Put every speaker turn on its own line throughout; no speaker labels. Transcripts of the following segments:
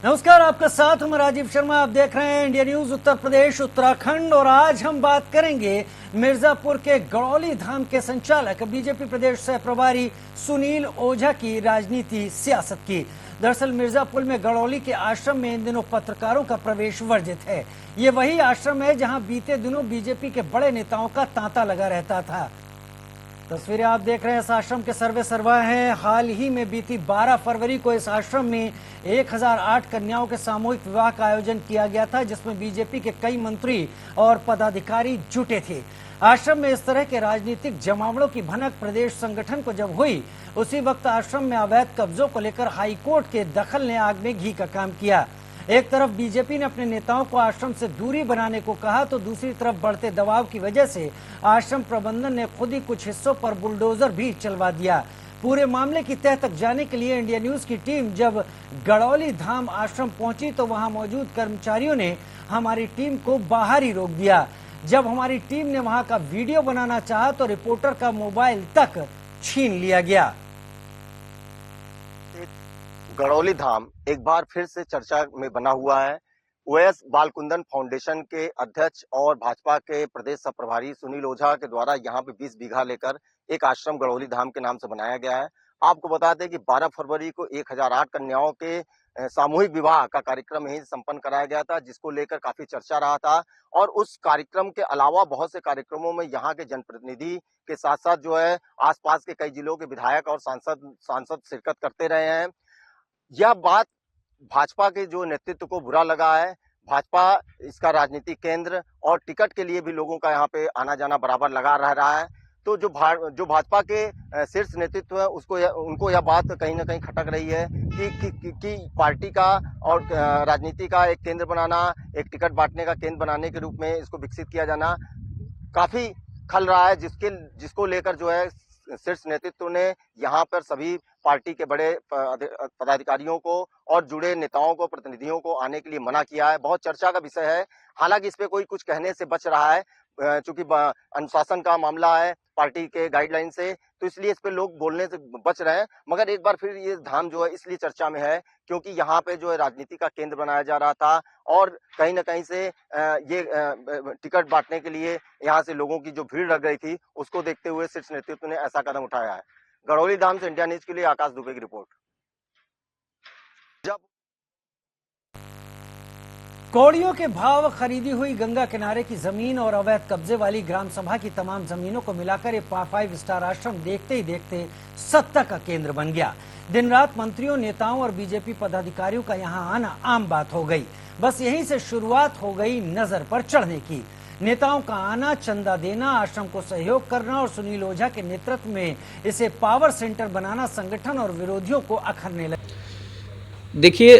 नमस्कार, आपका साथ हूं मैं राजीव शर्मा। आप देख रहे हैं इंडिया न्यूज उत्तर प्रदेश उत्तराखंड और आज हम बात करेंगे मिर्जापुर के गड़ौली धाम के संचालक बीजेपी प्रदेश सह प्रभारी सुनील ओझा की राजनीति सियासत की। दरअसल मिर्जापुर में गड़ौली के आश्रम में इन दिनों पत्रकारों का प्रवेश वर्जित है। ये वही आश्रम है जहां बीते दिनों बीजेपी के बड़े नेताओं का तांता लगा रहता था। तस्वीरें आप देख रहे हैं इस आश्रम के सर्वे सर्वा हैं। हाल ही में बीती 12 फरवरी को इस आश्रम में 1008 कन्याओं के सामूहिक विवाह का आयोजन किया गया था, जिसमें बीजेपी के कई मंत्री और पदाधिकारी जुटे थे। आश्रम में इस तरह के राजनीतिक जमावड़ों की भनक प्रदेश संगठन को जब हुई, उसी वक्त आश्रम में अवैध कब्जों को लेकर हाईकोर्ट के दखल ने आग में घी का काम किया। एक तरफ बीजेपी ने अपने नेताओं को आश्रम से दूरी बनाने को कहा, तो दूसरी तरफ बढ़ते दबाव की वजह से आश्रम प्रबंधन ने खुद ही कुछ हिस्सों पर बुलडोजर भी चलवा दिया। पूरे मामले की तह तक जाने के लिए इंडिया न्यूज की टीम जब गड़ौली धाम आश्रम पहुंची तो वहां मौजूद कर्मचारियों ने हमारी टीम को बाहर ही रोक दिया। जब हमारी टीम ने वहां का वीडियो बनाना चाहा तो रिपोर्टर का मोबाइल तक छीन लिया गया।
गड़ौली धाम एक बार फिर से चर्चा में बना हुआ है। ओएस बालकुंदन फाउंडेशन के अध्यक्ष और भाजपा के प्रदेश सह प्रभारी सुनील ओझा के द्वारा यहाँ पे 20 बीघा लेकर एक आश्रम गड़ौली धाम के नाम से बनाया गया है। आपको बता दें कि 12 फरवरी को 1008 कन्याओं के सामूहिक विवाह का कार्यक्रम यहीं संपन्न कराया गया था, जिसको लेकर काफी चर्चा रहा था। और उस कार्यक्रम के अलावा बहुत से कार्यक्रमों में यहाँ के जनप्रतिनिधि के साथ साथ जो है आसपास के कई जिलों के विधायक और सांसद शिरकत करते रहे हैं। यह बात भाजपा के जो नेतृत्व को बुरा लगा है। भाजपा इसका राजनीतिक केंद्र और टिकट के लिए भी लोगों का यहाँ पे आना जाना बराबर लगा रह रहा है। तो जो भाजपा के शीर्ष नेतृत्व है उनको यह बात कहीं ना कहीं खटक रही है कि पार्टी का और राजनीति का एक केंद्र बनाना, एक टिकट बांटने का केंद्र बनाने के रूप में इसको विकसित किया जाना काफी खल रहा है, जिसको लेकर जो है शीर्ष नेतृत्व ने यहाँ पर सभी पार्टी के बड़े पदाधिकारियों को और जुड़े नेताओं को, प्रतिनिधियों को आने के लिए मना किया है। बहुत चर्चा का विषय है। हालांकि इस पे कोई कुछ कहने से बच रहा है, चूंकि अनुशासन का मामला है पार्टी के गाइडलाइन से, तो इसलिए इस पे लोग बोलने से बच रहे हैं। मगर एक बार फिर ये धाम जो है इसलिए चर्चा में है क्योंकि यहाँ पे जो है राजनीति का केंद्र बनाया जा रहा था और कहीं ना कहीं से ये टिकट बांटने के लिए यहाँ से लोगों की जो भीड़ लग गई थी, उसको देखते हुए शीर्ष नेतृत्व ने ऐसा कदम उठाया है। गड़ौली धाम से इंडिया न्यूज के लिए आकाश दुबे की रिपोर्ट।
कौड़ियों के भाव खरीदी हुई गंगा किनारे की जमीन और अवैध कब्जे वाली ग्राम सभा की तमाम जमीनों को मिलाकर ये 5 स्टार आश्रम देखते ही देखते सत्ता का केंद्र बन गया। दिन रात मंत्रियों, नेताओं और बीजेपी पदाधिकारियों का यहाँ आना आम बात हो गई। बस यहीं से शुरुआत हो गई नजर पर चढ़ने की। नेताओं का आना, चंदा देना, आश्रम को सहयोग करना और सुनील ओझा के नेतृत्व में इसे पावर सेंटर बनाना संगठन और विरोधियों को अखरने लगे।
देखिए,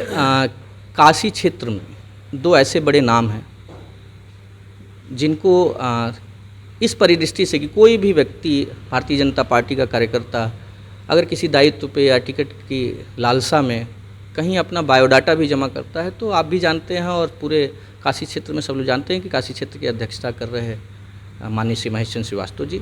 काशी क्षेत्र में 2 ऐसे बड़े नाम हैं जिनको इस परिदृष्टि से कि कोई भी व्यक्ति, भारतीय जनता पार्टी का कार्यकर्ता, अगर किसी दायित्व पे या टिकट की लालसा में कहीं अपना बायोडाटा भी जमा करता है, तो आप भी जानते हैं और पूरे काशी क्षेत्र में सब लोग जानते हैं कि काशी क्षेत्र की अध्यक्षता कर रहे हैं माननीय श्री महेश चंद्र श्रीवास्तव जी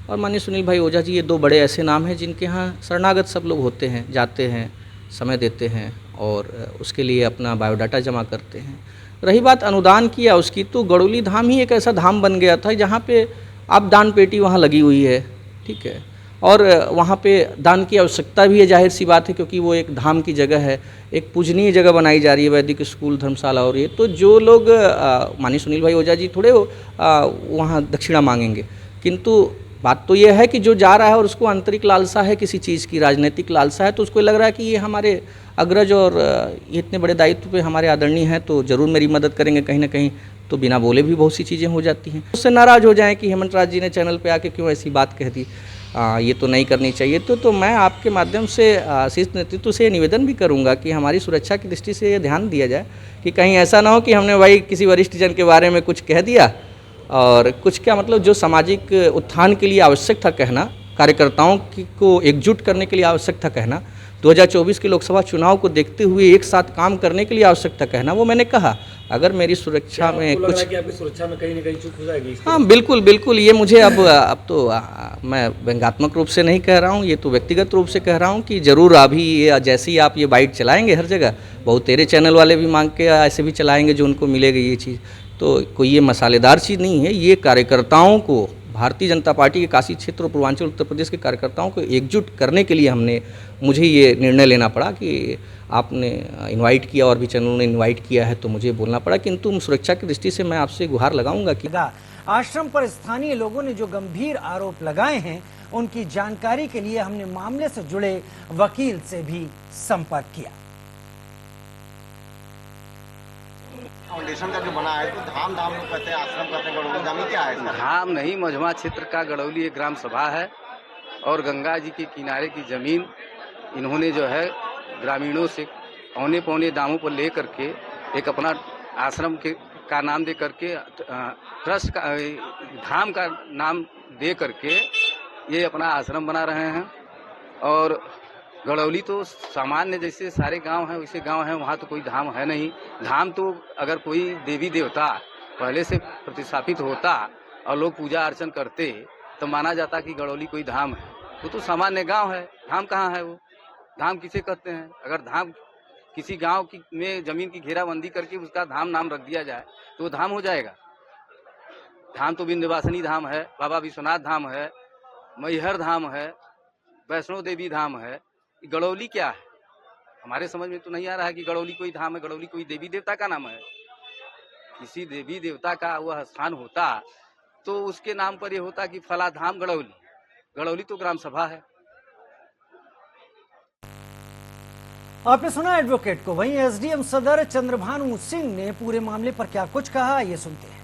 और माननीय सुनील भाई ओझा जी। ये 2 बड़े ऐसे नाम हैं जिनके यहाँ शरणागत सब लोग होते हैं, जाते हैं, समय देते हैं और उसके लिए अपना बायोडाटा जमा करते हैं। रही बात अनुदान की या उसकी, तो गड़ौली धाम ही एक ऐसा धाम बन गया था जहाँ पे अब दान पेटी वहाँ लगी हुई है, ठीक है, और वहाँ पे दान की आवश्यकता भी है, जाहिर सी बात है, क्योंकि वो एक धाम की जगह है, एक पूजनीय जगह बनाई जा रही है, वैदिक स्कूल, धर्मशाला। और ये तो जो लोग माननीय सुनील भाई ओझा जी थोड़े वहाँ दक्षिणा मांगेंगे, किंतु बात तो ये है कि जो जा रहा है और उसको आंतरिक लालसा है किसी चीज़ की, राजनीतिक लालसा है, तो उसको लग रहा है कि ये हमारे अग्रज और ये इतने बड़े दायित्व पे हमारे आदरणीय हैं तो ज़रूर मेरी मदद करेंगे। कहीं ना कहीं तो बिना बोले भी बहुत सी चीज़ें हो जाती हैं। उससे नाराज़ हो जाएं कि हेमंत राज जी ने चैनल पे आके क्यों ऐसी बात कह दी, ये तो नहीं करनी चाहिए। तो मैं आपके माध्यम से शीर्ष नेतृत्व से निवेदन भी करूँगा कि हमारी सुरक्षा की दृष्टि से ये ध्यान दिया जाए कि कहीं ऐसा ना हो कि हमने भाई किसी वरिष्ठ जन के बारे में कुछ कह दिया और कुछ क्या मतलब जो सामाजिक उत्थान के लिए आवश्यक था कहना, कार्यकर्ताओं को एकजुट करने के लिए आवश्यक था कहना, 2024 के लोकसभा चुनाव को देखते हुए एक साथ काम करने के लिए आवश्यक था कहना, वो मैंने कहा अगर मेरी सुरक्षा में
आपको लग रहा
कुछ
है कि आपकी सुरक्षा में कहीं ना कहीं चूक हो जाएगी?
हाँ बिल्कुल बिल्कुल, ये मुझे अब तो मैं व्यंग्यात्मक रूप से नहीं कह रहा हूँ, ये तो व्यक्तिगत रूप से कह रहा हूँ कि ज़रूर अभी ये जैसे ही आप ये बाइट चलाएंगे हर जगह, बहुत तेरे चैनल वाले भी मांग के ऐसे भी चलाएंगे जो उनको मिलेगी ये चीज़, तो कोई ये मसालेदार चीज़ नहीं है। ये कार्यकर्ताओं को, भारतीय जनता पार्टी के काशी क्षेत्र और पूर्वांचल उत्तर प्रदेश के कार्यकर्ताओं को एकजुट करने के लिए मुझे ये निर्णय लेना पड़ा कि आपने इनवाइट किया और भी चैनलों ने इनवाइट किया है तो मुझे बोलना पड़ा, किंतु सुरक्षा की दृष्टि से मैं आपसे गुहार लगाऊंगा कि
आश्रम पर स्थानीय लोगों ने जो गंभीर आरोप लगाए हैं उनकी जानकारी के लिए हमने मामले से जुड़े वकील से भी संपर्क किया।
फाउंडेशन का जो बना है तो धाम धाम लोग कहते हैं, आश्रम कहते हैं, गड़ौली धाम, ये क्या है इसका?
धाम नहीं, मझवा क्षेत्र का गड़ौली एक ग्राम सभा है और गंगा जी के किनारे की जमीन इन्होंने जो है ग्रामीणों से औने पौने दामों पर ले करके एक अपना आश्रम का नाम दे करके ट्रस्ट का धाम का नाम दे करके ये अपना आश्रम बना रहे हैं। और गड़ौली तो सामान्य जैसे सारे गांव हैं वैसे गांव हैं, वहाँ तो कोई धाम है नहीं। धाम तो अगर कोई देवी देवता पहले से प्रतिस्थापित होता और लोग पूजा अर्चन करते तो माना जाता कि गड़ौली कोई धाम है। वो तो सामान्य गांव है, धाम कहाँ है? वो धाम किसे कहते हैं? अगर धाम किसी गांव की में जमीन की घेराबंदी करके उसका धाम नाम रख दिया जाए तो वो धाम हो जाएगा। धाम तो विंध्यवासिनी धाम है, बाबा विश्वनाथ धाम है, मैहर धाम है, वैष्णो देवी धाम है। गड़ौली क्या है? हमारे समझ में तो नहीं आ रहा है कि गड़ौली कोई धाम है। गड़ौली कोई देवी देवता का नाम है? किसी देवी देवता का वह स्थान होता तो उसके नाम पर यह होता कि फला धाम गड़ौली। गड़ौली तो ग्राम सभा है।
आपने सुना एडवोकेट को, वहीं एसडीएम सदर चंद्रभानु सिंह ने पूरे मामले पर क्या कुछ कहा, ये सुनते हैं।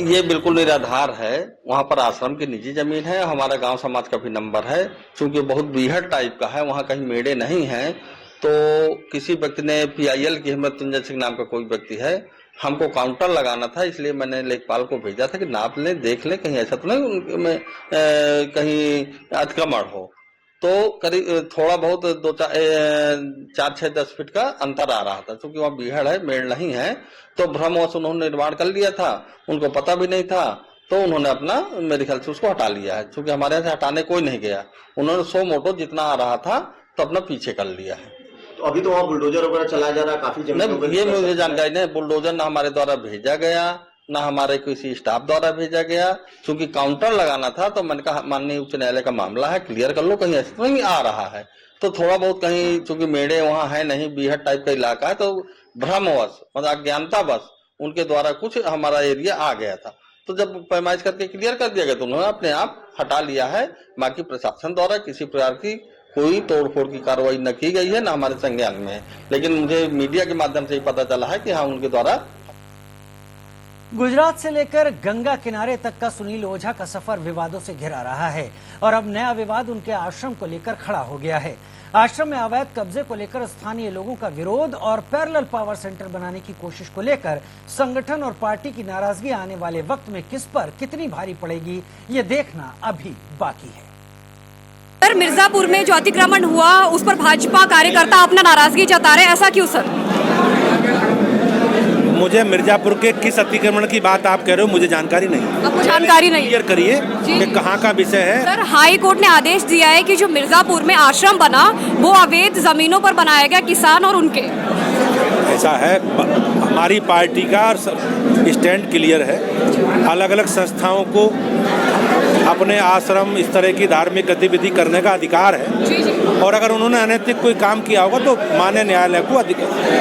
ये बिल्कुल निराधार है। वहाँ पर आश्रम की निजी जमीन है, हमारा गांव समाज का भी नंबर है। चूंकि बहुत बीहड़ टाइप का है, वहाँ कहीं मेड़े नहीं हैं, तो किसी व्यक्ति ने PIL की हिम्मतुंजय सिंह नाम का कोई व्यक्ति है, हमको काउंटर लगाना था, इसलिए मैंने लेखपाल को भेजा था कि नाप लें, देख लें, कहीं ऐसा तो नहीं उनमें कहीं अतिक्रमण हो। तो करीब थोड़ा बहुत 4-6-10 फीट का अंतर आ रहा था। क्योंकि वहाँ बीहड़ है, मेड़ नहीं है, तो भ्रमवश उन्होंने निर्माण कर लिया था, उनको पता भी नहीं था, तो उन्होंने अपना मेरे ख्याल से उसको हटा लिया है। क्योंकि हमारे यहाँ से हटाने कोई नहीं गया, उन्होंने 100 मोटो जितना आ रहा था तो अपना पीछे कर लिया है।
तो अभी तो वहाँ बुलडोजर वगैरह चलाया जा रहा है, काफी जमीन।
ये मुझे जानकारी नहीं, बुलडोजर ना हमारे द्वारा भेजा गया ना हमारे किसी स्टाफ द्वारा भेजा गया। क्योंकि काउंटर लगाना था तो मैंने कहा माननीय उच्च न्यायालय का मामला है, क्लियर कर लो, कहीं ऐसा तो नहीं आ रहा है। तो थोड़ा बहुत कहीं चूंकि मेड़े वहाँ है नहीं, बीहड़ टाइप का इलाका है, तो भ्रमवश मतलब अज्ञानता बस उनके द्वारा कुछ हमारा एरिया आ गया था। तो जब पैमाइश करके क्लियर कर दिया गया तो उन्होंने अपने आप हटा लिया है। बाकी प्रशासन द्वारा किसी प्रकार की कोई तोड़फोड़ की कार्रवाई न की गई है, न हमारे संज्ञान में है। लेकिन मुझे मीडिया के माध्यम से ही पता चला है कि हाँ, उनके द्वारा।
गुजरात से लेकर गंगा किनारे तक का सुनील ओझा का सफर विवादों से घिरा रहा है और अब नया विवाद उनके आश्रम को लेकर खड़ा हो गया है। आश्रम में अवैध कब्जे को लेकर स्थानीय लोगों का विरोध और पैरेलल पावर सेंटर बनाने की कोशिश को लेकर संगठन और पार्टी की नाराजगी आने वाले वक्त में किस पर कितनी भारी पड़ेगी, ये देखना अभी बाकी है।
सर, मिर्जापुर में जो अतिक्रमण हुआ उस पर भाजपा कार्यकर्ता अपना नाराजगी जता रहे, ऐसा क्यों सर?
मुझे मिर्जापुर के किस अतिक्रमण की बात आप कह रहे हो, मुझे जानकारी नहीं।
आपको जानकारी नहीं?
क्लियर करिए कि कहाँ का विषय है।
सर, हाई कोर्ट ने आदेश दिया है कि जो मिर्जापुर में आश्रम बना वो अवैध जमीनों पर बनाया गया, किसान और उनके।
ऐसा है, हमारी पार्टी का स्टैंड क्लियर है। अलग अलग संस्थाओं को अपने आश्रम इस तरह की धार्मिक गतिविधि करने का अधिकार है और अगर उन्होंने अनैतिक कोई काम किया होगा तो माननीय न्यायालय को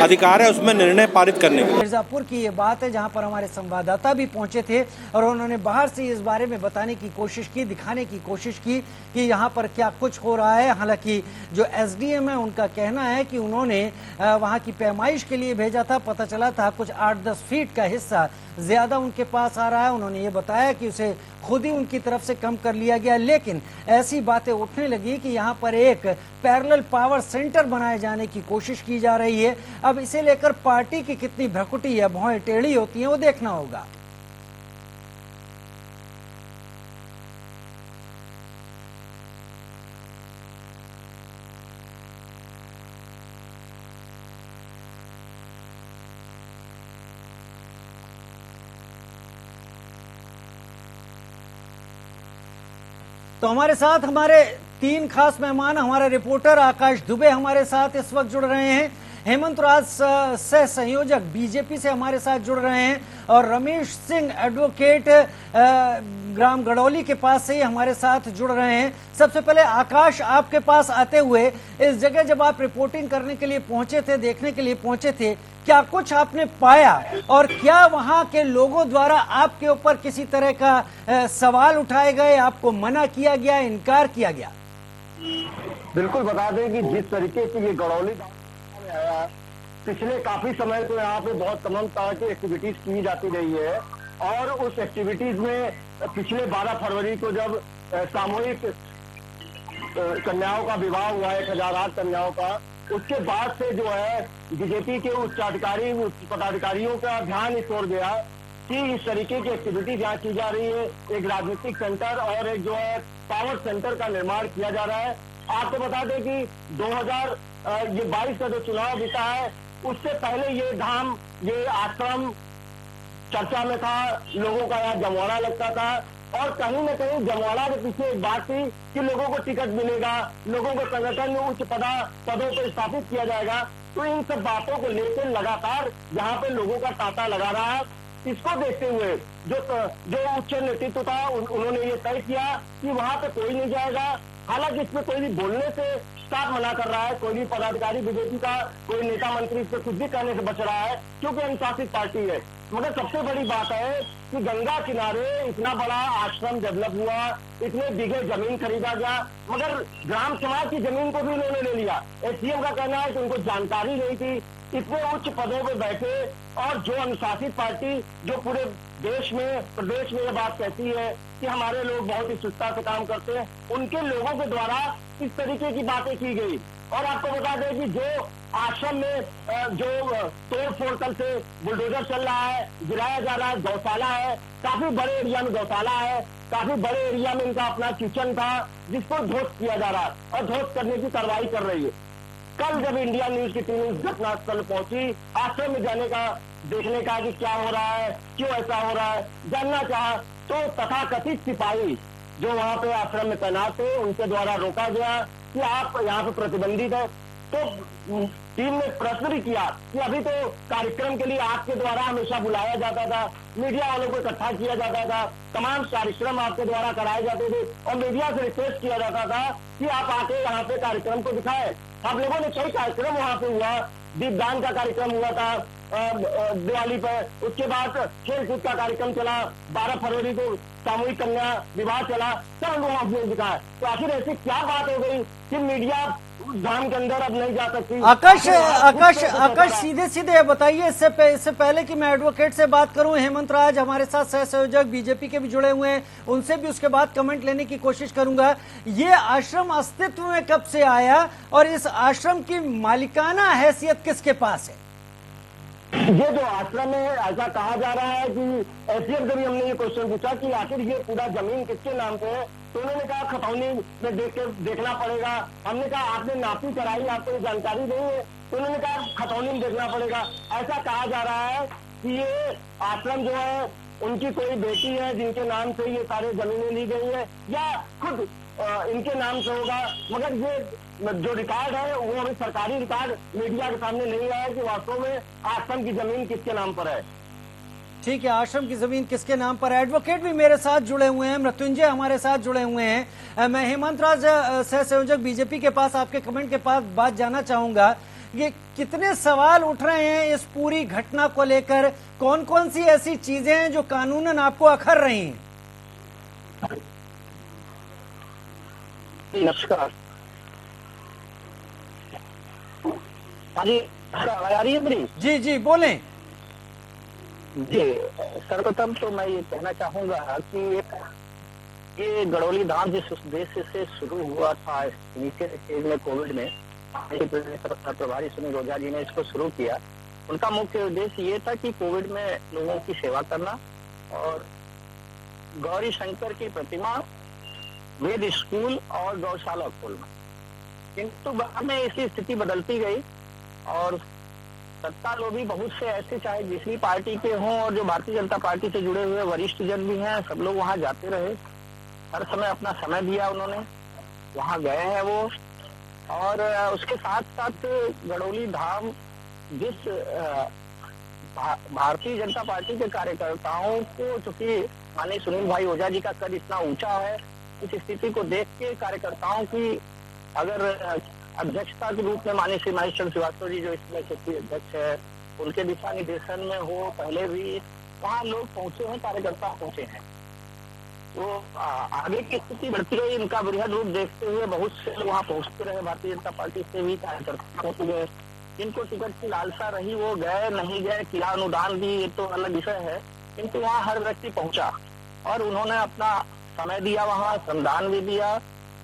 अधिकार है उसमें निर्णय पारित करने का।
मिर्जापुर की ये बात है जहां पर हमारे संवाददाता भी पहुंचे थे और उन्होंने बाहर से इस बारे में बताने की कोशिश की, दिखाने की कोशिश की कि यहाँ पर क्या कुछ हो रहा है। हालांकि जो एसडीएम है उनका कहना है कि उन्होंने वहाँ की पैमाइश के लिए भेजा था, पता चला था कुछ 8-10 फीट का हिस्सा ज्यादा उनके पास आ रहा है। उन्होंने ये बताया कि उसे खुद ही उनकी तरफ से कम कर लिया गया, लेकिन ऐसी बातें उठने लगी कि यहाँ पर एक पैरेलल पावर सेंटर बनाए जाने की कोशिश की जा रही है। अब इसे लेकर पार्टी की कितनी भ्रकुटी या भौएं टेढ़ी होती हैं वो देखना होगा। तो हमारे साथ हमारे 3 खास मेहमान, हमारे रिपोर्टर आकाश दुबे हमारे साथ इस वक्त जुड़ रहे हैं, हेमंत राज सह संयोजक बीजेपी से हमारे साथ जुड़ रहे हैं और रमेश सिंह एडवोकेट ग्राम गड़ौली के पास से ही हमारे साथ जुड़ रहे हैं। सबसे पहले आकाश, आपके पास आते हुए, इस जगह जब आप रिपोर्टिंग करने के लिए पहुंचे थे, देखने के लिए पहुंचे थे, क्या कुछ आपने पाया और क्या वहां के लोगों द्वारा आपके ऊपर किसी तरह का सवाल उठाए गए, आपको मना किया गया, इनकार किया गया?
बिल्कुल बता दें कि जिस तरीके की ये गड़ौली आया, पिछले काफी समय से यहाँ पे बहुत तमाम तरह की एक्टिविटीज की जाती रही है और उस एक्टिविटीज में पिछले 12 फरवरी को जब सामूहिक कन्याओं का विवाह हुआ 1008 कन्याओं का, उसके बाद से जो है बीजेपी के उच्चाधिकारी पदाधिकारियों का ध्यान इस ओर गया कि इस तरीके की एक्टिविटी जहाँ की जा रही है, एक राजनीतिक सेंटर और एक जो है पावर सेंटर का निर्माण किया जा रहा है। आपको बता दें कि 2022 का जो चुनाव बीता है, उससे पहले ये धाम, ये आश्रम चर्चा में था, लोगों का यहाँ जमवाड़ा लगता था और कहीं न कहीं जमवाड़ा के पीछे एक बात थी कि लोगों को टिकट मिलेगा, लोगों को संगठन में उच्च पदों पर स्थापित किया जाएगा। तो इन सब बातों को लेकर लगातार यहाँ पे लोगों का तांता लगा रहा है। इसको देखते हुए जो उच्च नेतृत्व था उन्होंने ये तय किया कि वहां पे कोई नहीं जाएगा। हालांकि इसमें कोई भी बोलने से स्टाफ मना कर रहा है, कोई भी पदाधिकारी बीजेपी का, कोई नेता मंत्री इससे कुछ भी कहने से बच रहा है क्योंकि अनुशासित पार्टी है। मगर सबसे बड़ी बात है कि गंगा किनारे इतना बड़ा आश्रम डेवलप हुआ, इतने बीघे जमीन खरीदा गया, मगर ग्राम समाज की जमीन को भी उन्होंने ले लिया। एसडीएम का कहना है कि उनको जानकारी नहीं थी। इतने उच्च पदों पर बैठे और जो अनुशासित पार्टी जो पूरे देश में, प्रदेश में ये बात कहती है कि हमारे लोग बहुत ही सुस्ता से काम करते हैं, उनके लोगों के द्वारा इस तरीके की बातें की गई। और आपको बता दें कि जो आश्रम में जो तोड़ फोड़ कल से बुलडोजर चल रहा है, गिराया जा रहा है, गौशाला है, काफी बड़े एरिया में गौशाला है, काफी बड़े एरिया में इनका अपना किचन था जिसको ध्वस्त किया जा रहा है और ध्वस्त करने की कार्रवाई कर रही है। कल जब इंडिया न्यूज की टीम घटनास्थल पहुंची, आश्रम में जाने का, देखने का कि क्या हो रहा है, क्यों ऐसा हो रहा है, जानना चाहा, तो तथाकथित सिपाही जो वहां पे आश्रम में तैनात थे उनके द्वारा रोका गया कि आप यहाँ पे प्रतिबंधित है। तो टीम ने प्रश्न भी किया कि अभी तो कार्यक्रम के लिए आपके द्वारा हमेशा बुलाया जाता था, मीडिया वालों को इकट्ठा किया जाता था, तमाम कार्यक्रम आपके द्वारा कराए जाते थे और मीडिया से रिक्वेस्ट किया जाता था कि आप आके यहाँ पे कार्यक्रम को दिखाएं। हम लोगों ने कई कार्यक्रम वहाँ पे हुआ, दीपदान का कार्यक्रम हुआ था दिवाली पर, उसके बाद खेलकूद का कार्यक्रम चला, 12 फरवरी को सामूहिक कन्या विवाह चला, सब वहाँ पे दिखाया। तो आखिर ऐसी क्या बात हो गई कि मीडिया धाम के अंदर अब नहीं जा सकती?
आकाश सीधे बताइए, इससे पहले कि मैं एडवोकेट से बात करूं, हेमंत राज हमारे साथ सह संयोजक बीजेपी के भी जुड़े हुए हैं, उनसे भी उसके बाद कमेंट लेने की कोशिश करूंगा। ये आश्रम अस्तित्व में कब से आया और इस आश्रम की मालिकाना हैसियत किसके पास है?
ये जो आश्रम है, ऐसा कहा जा रहा है कि एसडीएम से भी हमने ये क्वेश्चन पूछा कि आखिर ये पूरा जमीन किसके नाम पे है, तो उन्होंने कहा खतौनी में देखना पड़ेगा। हमने कहा आपने नापी कराई, आपको जानकारी नहीं है, तो उन्होंने कहा खतौनी में देखना पड़ेगा। ऐसा कहा जा रहा है कि ये आश्रम जो है उनकी कोई बेटी है जिनके नाम से ये सारे जमीनें ली गई है या खुद इनके नाम से होगा, मगर ये जो रिकॉर्ड है वो अभी सरकारी रिकॉर्ड मीडिया के सामने नहीं आया कि वास्तव में आश्रम की जमीन किसके नाम पर है।
ठीक है, आश्रम की जमीन किसके नाम पर है? एडवोकेट भी मेरे साथ जुड़े हुए हैं, मृत्युंजय हमारे साथ जुड़े हुए हैं। मैं हेमंत राज सह संयोजक बीजेपी के पास आपके कमेंट के पास बात जानना चाहूंगा, ये कितने सवाल उठ रहे हैं इस पूरी घटना को लेकर? कौन कौन सी ऐसी चीजें हैं जो कानूनन आपको अखर रही हैं?
नमस्कार जी, आ रही है मेरी?
जी बोलें।
जी, सर्वप्रथम तो मैं ये कहना चाहूंगा कि ये गड़ौली धाम जिस उद्देश्य से शुरू हुआ था नीचे स्टेज में कोविड में, प्रभारी सुनील ओझा जी ने इसको शुरू किया। उनका मुख्य उद्देश्य ये था कि कोविड में लोगों की सेवा करना और गौरी शंकर की प्रतिमा, वेद स्कूल और गौशाला खोलना। किंतु बाद में इसकी स्थिति बदलती गई और सत्ता लोभी बहुत से ऐसे, चाहे जिस भी पार्टी के हों और जो भारतीय जनता पार्टी से जुड़े हुए वरिष्ठ जन भी हैं, सब लोग वहां जाते रहे हर समय अपना समय दिया उन्होंने, वहाँ गए हैं वो। और उसके साथ साथ गड़ौली धाम जिस भारतीय जनता पार्टी के कार्यकर्ताओं को, चूंकि माननीय सुनील भाई ओझा जी का कद इतना ऊंचा है, इस स्थिति को देख के कार्यकर्ताओं की अगर अध्यक्षता के रूप में माननीय श्री महेश चंद्र श्रीवास्तव जी जो इसमें क्षेत्रीय अध्यक्ष है, उनके दिशा निर्देशन में हो, पहले भी वहाँ लोग पहुंचे हैं, कार्यकर्ता पहुंचे हैं। तो आगे की स्थिति बढ़ती रही, इनका बृहद रूप देखते हुए बहुत से लोग वहाँ पहुंचते रहे, भारतीय जनता पार्टी से भी कार्यकर्ता पहुंच गए। जिनको टिकट की लालसा रही वो गए, नहीं गए, क्या अनुदान दी ये तो अलग विषय है, किंतु वहाँ हर व्यक्ति पहुंचा और उन्होंने अपना समय दिया, वहाँ श्रमदान भी दिया।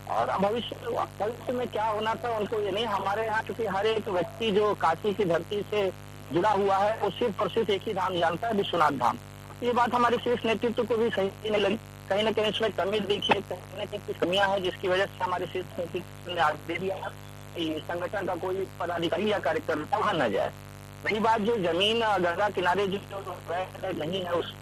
और भविष्य में क्या होना था उनको ये नहीं, हमारे यहाँ क्योंकि हर एक व्यक्ति जो काशी की धरती से जुड़ा हुआ है वो सिर्फ और सिर्फ एक ही धाम जानता है, विश्वनाथ धाम। ये बात हमारे शीर्ष नेतृत्व को भी सही नहीं लगी, कहीं ना कहीं इसमें कमी देखी है, कहीं ना कहीं कुछ कमियां हैं, जिसकी वजह से हमारे शीर्ष नेतृत्व ने आदेश दे दिया कि संगठन का कोई पदाधिकारी या कार्यकर्ता वहां न जाए। वही बात जो जमीन गंगा किनारे जो नहीं है उस,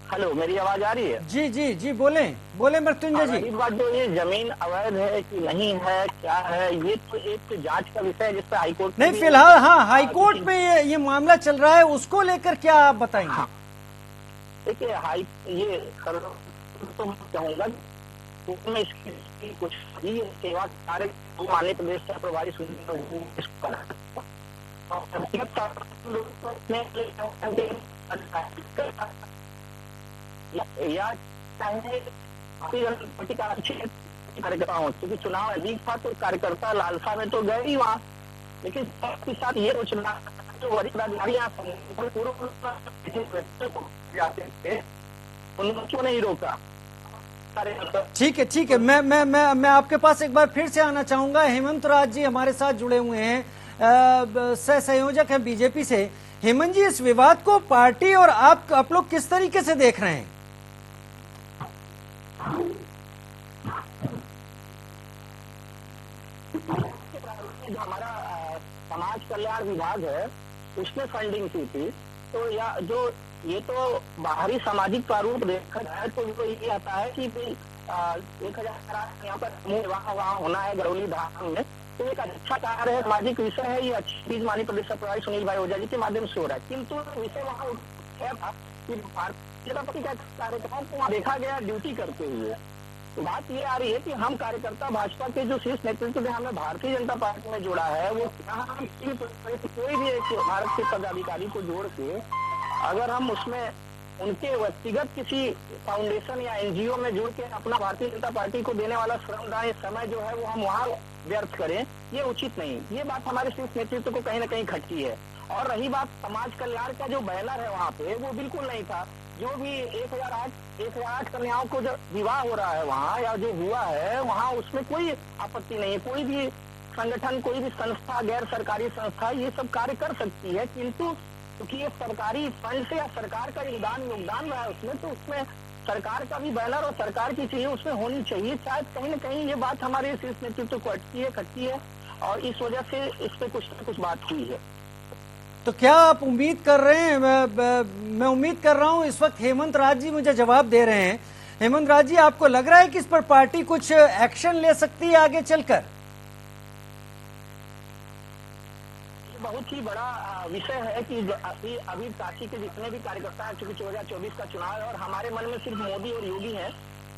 हेलो मेरी आवाज आ रही है?
जी जी जी, बोले मृत्युंजय जी।
बात जो ये जमीन अवैध है कि नहीं है, क्या है, ये तो एक जांच का विषय है जिससे हाईकोर्ट
नहीं, फिलहाल हाँ हाईकोर्ट में ये मामला चल रहा है, उसको लेकर क्या आप बताएंगे?
हाँ। देखिए ये तो कहूँगा में इसकी कुछ ही सेवा कार्य माननीय प्रदेश का प्रभारी या चाहे पार्टी का अच्छे कार्यकर्ता हो, क्योंकि चुनाव अधिक था तो कार्यकर्ता लालसा में तो गए ही वहाँ, लेकिन साथ ही साथ ये सोचना जो वरिष्ठ अधिकारियां जाते थे उनको नहीं रोका।
ठीक है, मैं आपके पास एक बार फिर से आना चाहूंगा। हेमंत राज जी हमारे साथ जुड़े हुए हैं, सह संयोजक हैं बीजेपी से। हेमंत जी, इस विवाद को पार्टी और आप लोग किस तरीके से देख रहे हैं?
जो हमारा समाज कल्याण विभाग है उसने फंडिंग की थी, तो या जो ये तो बाहरी सामाजिक प्रारूप देखा जाए तो वो ये आता है कि 1000 यहाँ पर वहाँ होना है गड़ौली धाम में, तो एक अच्छा कार्य है, सामाजिक विषय है, ये अच्छी चीज माननीय प्रदेश प्रभारी सुनील भाई ओझा जी के माध्यम से हो रहा है। किंतु विषय वहाँ था कि भारतीय जनता पार्टी का कार्यकर्ताओं को देखा गया ड्यूटी करते हुए। तो बात ये आ रही है कि हम कार्यकर्ता भाजपा के जो शीर्ष नेतृत्व ने हमें भारतीय जनता पार्टी में जोड़ा है, वो कोई भी एक भारत के पदाधिकारी को जोड़ के अगर हम उसमें उनके व्यक्तिगत किसी फाउंडेशन या एनजीओ में जोड़ के अपना भारतीय जनता पार्टी को देने वाला श्रमदान समय जो है वो हम वहाँ व्यर्थ करें, ये उचित नहीं। ये बात हमारे शीर्ष नेतृत्व को कहीं ना कहीं खटकी है। और रही बात समाज कल्याण का जो बैनर है वहाँ पे, वो बिल्कुल नहीं था। जो भी 1008 कन्याओं को जो विवाह हो रहा है वहाँ या जो हुआ है वहाँ, उसमें कोई आपत्ति नहीं है। कोई भी संगठन, कोई भी संस्था, गैर सरकारी संस्था ये सब कार्य कर सकती है, किंतु क्योंकि ये सरकारी फंड से या सरकार का योगदान रहा है उसमें, तो उसमें सरकार का भी बैनर और सरकार की चीजें उसमें होनी चाहिए। शायद कहीं न कहीं ये बात हमारे शीर्ष नेतृत्व को खटकी है और इस वजह से इस पे कुछ न कुछ बात हुई है।
तो क्या आप उम्मीद कर रहे हैं? मैं उम्मीद कर रहा हूं इस वक्त हेमंत राज जी मुझे जवाब दे रहे हैं। हेमंत राज जी, आपको लग रहा है कि इस पर पार्टी कुछ एक्शन ले सकती है आगे चलकर?
बहुत ही बड़ा विषय है कि अभी काशी के जितने भी कार्यकर्ता हैं, चूंकि 2024 का चुनाव है और हमारे मन में सिर्फ मोदी और योगी हैं,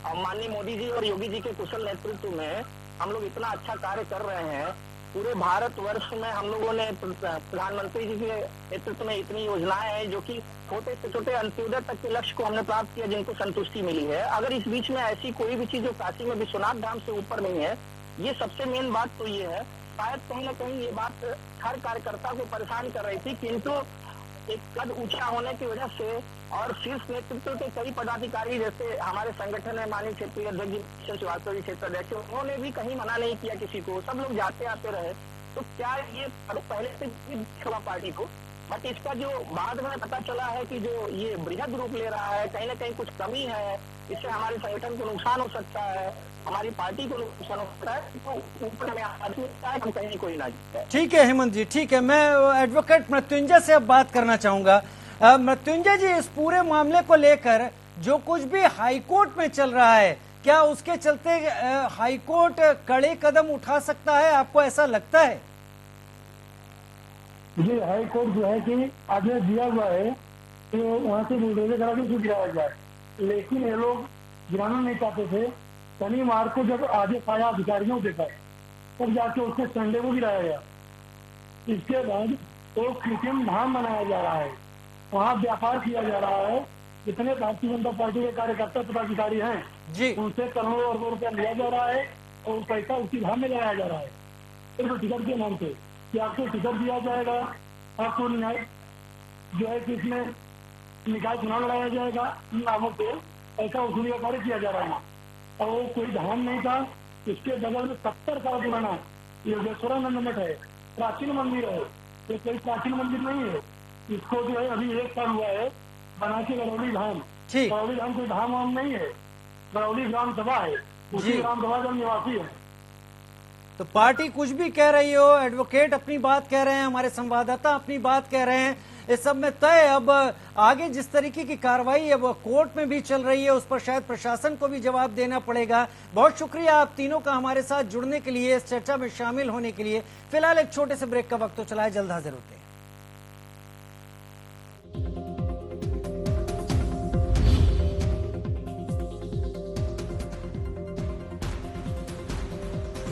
और माननीय मोदी जी और योगी जी के कुशल नेतृत्व में हम लोग इतना अच्छा कार्य कर रहे हैं। पूरे भारतवर्ष में हम लोगों ने प्रधानमंत्री जी के नेतृत्व में इतनी योजनाएं हैं जो कि छोटे से छोटे अंत्योदय तक के लक्ष्य को हमने प्राप्त किया, जिनको संतुष्टि मिली है। अगर इस बीच में ऐसी कोई भी चीज जो काशी में विश्वनाथ धाम से ऊपर नहीं है, ये सबसे मेन बात तो ये है। शायद कहीं ना कहीं ये बात हर कार्यकर्ता को परेशान कर रही थी, किंतु एक कद ऊंचा होने की वजह से और शीर्ष नेतृत्व के कई पदाधिकारी, जैसे हमारे संगठन है माननीय क्षेत्रीय अध्यक्ष श्रीवास्तव जी क्षेत्र अध्यक्ष, उन्होंने भी कहीं मना नहीं किया किसी को, सब लोग जाते आते रहे। तो क्या ये पहले से भी पार्टी को, बट इसका जो बाद में पता चला है कि जो ये बृहद रूप ले रहा है, कहीं ना कहीं कुछ कमी है, इससे हमारे संगठन को नुकसान हो सकता है, हमारी पार्टी को नुकसान हो सकता है, तो ऊपर में हम कहीं कोई ना जीते।
ठीक है हेमंत जी, ठीक है। मैं एडवोकेट मृत्युंजय से अब बात करना चाहूंगा। मृत्युंजय जी, इस पूरे मामले को लेकर जो कुछ भी हाईकोर्ट में चल रहा है, क्या उसके चलते हाईकोर्ट कड़े कदम उठा सकता है? आपको ऐसा लगता है?
जी, हाईकोर्ट जो है कि आदेश दिया हुआ है कि वहाँ से बुलडोजर करा के उसको गिराया जाए, लेकिन ये लोग गिराना नहीं चाहते थे। शनिवार को जब आदेश आया अधिकारियों के पास, तब जाके उसको संडे को गिराया गया। इसके बाद तो कृत्रिम धाम बनाया जा रहा है, वहाँ व्यापार किया जा रहा है। जितने भारतीय जनता पार्टी के कार्यकर्ता पदाधिकारी हैं
जी,
उनसे करोड़ों अरबों रुपया लिया जा रहा है और पैसा उसी धाम में लगाया जा रहा है सिर्फ टिकट के नाम पे कि आपको टिकट दिया जाएगा, आपको न्याय जो है कि इसमें निकाय चुनाव लड़ाया जाएगा, इन नामों से ऐसा वसूली का कार्य किया जा रहा है। और वो कोई धाम नहीं था। इसके बगल में 70 साल पुराना योगेश्वरानंद मठ है, प्राचीन मंदिर है, ये कोई प्राचीन मंदिर नहीं है। इसको जो है अभी 1 साल हुआ है बना के गरौली धाम।
ठीक।
गरौली धाम कोई धाम वाम नहीं है, गरौली ग्राम सभा है, उसी
जी।
ग्राम सभा का निवासी है।
तो पार्टी कुछ भी कह रही हो, एडवोकेट अपनी बात कह रहे हैं, हमारे संवाददाता अपनी बात कह रहे हैं, इस सब में तय अब आगे जिस तरीके की कार्रवाई अब कोर्ट में भी चल रही है, उस पर शायद प्रशासन को भी जवाब देना पड़ेगा। बहुत शुक्रिया आप तीनों का हमारे साथ जुड़ने के लिए, इस चर्चा में शामिल होने के लिए। फिलहाल एक छोटे से ब्रेक का वक्त तो चला है, जल्द हाजिर होते हैं।